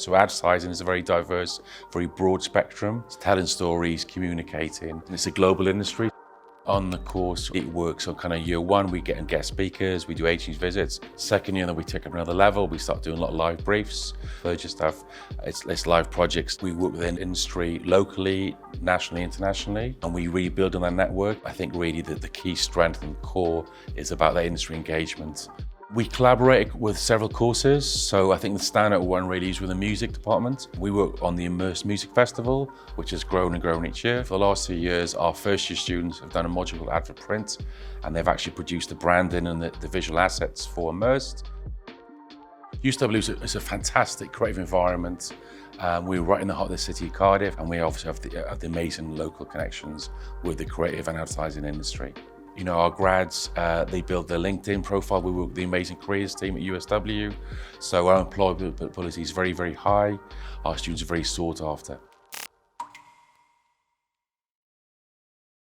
So advertising is a very diverse, very broad spectrum. It's telling stories, communicating, and it's a global industry. On the course, it works on kind of year one, we get guest speakers, we do agency visits. Second year, then we take it another level, we start doing a lot of live briefs. Third year stuff, it's live projects. We work within industry locally, nationally, internationally, and we rebuild on that network. I think really that the key strength and core is about that industry engagement. We collaborate with several courses, so I think the standout one really is with the music department. We work on the Immerse Music Festival, which has grown and grown each year. For the last 2 years, our first year students have done a module called Advert Print, and they've actually produced the branding and the visual assets for Immersed. Hysbysebu is a fantastic creative environment. We're right in the heart of the city of Cardiff, and we obviously have the amazing local connections with the creative and advertising industry. You know, our grads, they build their LinkedIn profile. We work with the amazing careers team at USW. So our employability is very, very high. Our students are very sought after.